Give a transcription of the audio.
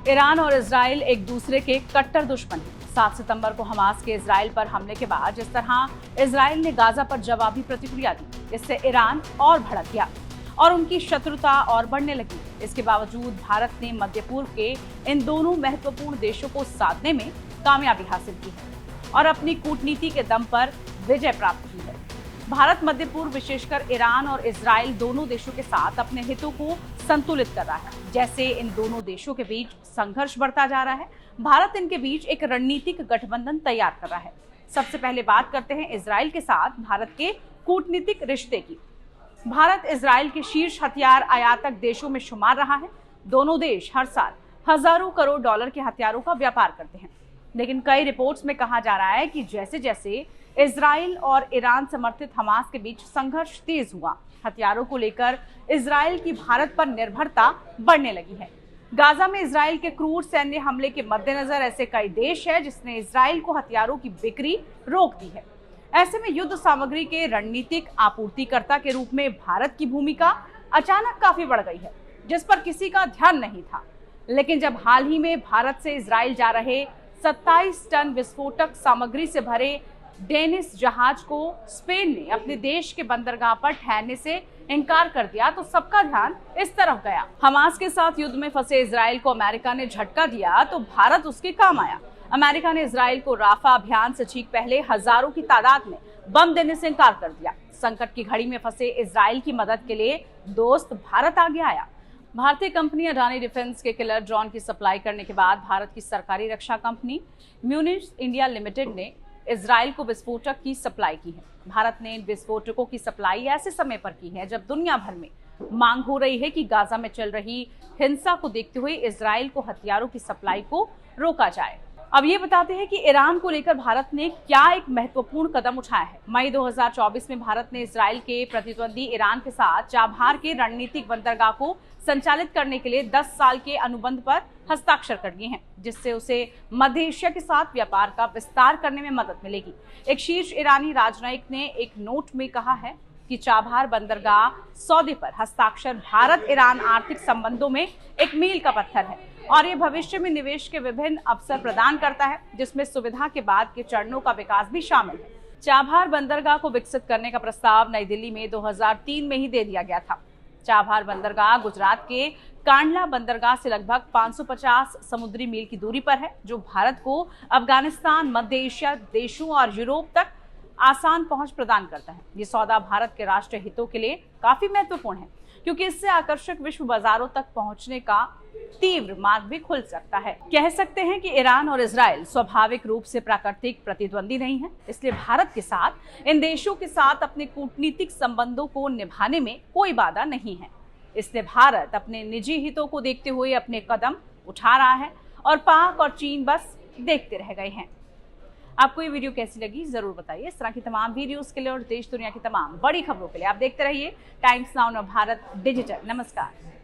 Iran और Israel एक दूसरे के कट्टर दुश्मन हैं। 7 सितंबर को हमास के इजराइल पर हमले के बाद जिस तरह इजराइल ने गाजा पर जवाबी प्रतिक्रिया दी, इससे ईरान और भड़क गया और उनकी शत्रुता और बढ़ने लगी। इसके बावजूद भारत ने मध्य पूर्व के इन दोनों महत्वपूर्ण देशों को साधने में कामयाबी हासिल की है और अपनी कूटनीति के दम पर विजय प्राप्त की है। भारत मध्य पूर्व, विशेषकर ईरान और इजराइल दोनों देशों के साथ अपने हितों को संतुलित कर रहा है। जैसे इन दोनों देशों के बीच संघर्ष बढ़ता जा रहा है, भारत इनके बीच एक रणनीतिक गठबंधन तैयार कर रहा है। सबसे पहले बात करते हैं इजराइल के साथ भारत के कूटनीतिक रिश्ते की। भारत इजराइल के शीर्ष हथियार आयातक देशों में शुमार रहा है। दोनों देश हर साल हजारों करोड़ डॉलर के हथियारों का व्यापार करते हैं, लेकिन कई रिपोर्ट्स में कहा जा रहा है कि जैसे जैसे इजराइल और ईरान समर्थित हमास के बीच संघर्ष तेज हुआ, हथियारों को लेकर इजराइल की भारत पर निर्भरता बढ़ने लगी है। गाजा में इजराइल के क्रूर सैन्य हमले के मद्देनजर ऐसे कई देश हैं जिसने इजराइल को हथियारों की बिक्री रोक दी है। ऐसे में युद्ध सामग्री के रणनीतिक आपूर्तिकर्ता के रूप में भारत की भूमिका अचानक काफी बढ़ गई है, जिस पर किसी का ध्यान नहीं था। लेकिन जब हाल ही में भारत से इजराइल जा रहे 27 टन विस्फोटक सामग्री से भरे डेनिस जहाज को स्पेन ने अपने देश के बंदरगाह पर ठहरने से इनकार कर दिया, तो सबका ध्यान इस तरफ गया। हमास के साथ युद्ध में फंसे इजराइल को अमेरिका ने झटका दिया तो भारत उसके काम आया। अमेरिका ने इजराइल को राफा अभियान से ठीक पहले हजारों की तादाद में बम देने से इनकार कर दिया। संकट की घड़ी में फंसे इजराइल की मदद के लिए दोस्त भारत आगे आया। भारतीय कंपनी अडानी डिफेंस के किलर ड्रोन की सप्लाई करने के बाद भारत की सरकारी रक्षा कंपनी म्यूनिच इंडिया लिमिटेड ने इजराइल को विस्फोटक की सप्लाई की है। भारत ने इन विस्फोटकों की सप्लाई ऐसे समय पर की है जब दुनिया भर में मांग हो रही है कि गाजा में चल रही हिंसा को देखते हुए इजराइल को हथियारों की सप्लाई को रोका जाए। अब ये बताते हैं कि ईरान को लेकर भारत ने क्या एक महत्वपूर्ण कदम उठाया है। मई 2024 में भारत ने इजराइल के प्रतिद्वंदी ईरान के साथ चाबहार के रणनीतिक बंदरगाह को संचालित करने के लिए 10 साल के अनुबंध पर हस्ताक्षर कर दिए हैं, जिससे उसे मध्य एशिया के साथ व्यापार का विस्तार करने में मदद मिलेगी। एक शीर्ष ईरानी राजनयिक ने एक नोट में कहा है कि चाबहार बंदरगाह सौदे पर हस्ताक्षर भारत ईरान आर्थिक संबंधों में एक मील का पत्थर है और ये भविष्य में निवेश के विभिन्न अवसर प्रदान करता है, जिसमें सुविधा के बाद के चरणों का विकास भी शामिल है। चाबहार बंदरगाह को विकसित करने का प्रस्ताव नई दिल्ली में 2003 में ही दे दिया गया था। चाबहार बंदरगाह गुजरात के कांडला बंदरगाह से लगभग 550 समुद्री मील की दूरी पर है, जो भारत को अफगानिस्तान, मध्य एशिया देशों और यूरोप तक आसान पहुंच प्रदान करता है। ये सौदा भारत के राष्ट्रीय हितों के लिए काफी महत्वपूर्ण है, क्योंकि इससे आकर्षक विश्व बाजारों तक पहुंचने का तीव्र मार्ग भी खुल सकता है। कह सकते हैं कि ईरान और इजराइल स्वाभाविक रूप से प्राकृतिक प्रतिद्वंदी नहीं है, इसलिए भारत के साथ इन देशों के साथ अपने कूटनीतिक संबंधों को निभाने में कोई बाधा नहीं है। इसलिए भारत अपने निजी हितों को देखते हुए अपने कदम उठा रहा है और पाक और चीन बस देखते रह गए हैं। आपको ये वीडियो कैसी लगी जरूर बताइए। इस तरह की तमाम वीडियोस के लिए और देश दुनिया की तमाम बड़ी खबरों के लिए आप देखते रहिए टाइम्स नाउ भारत डिजिटल। नमस्कार।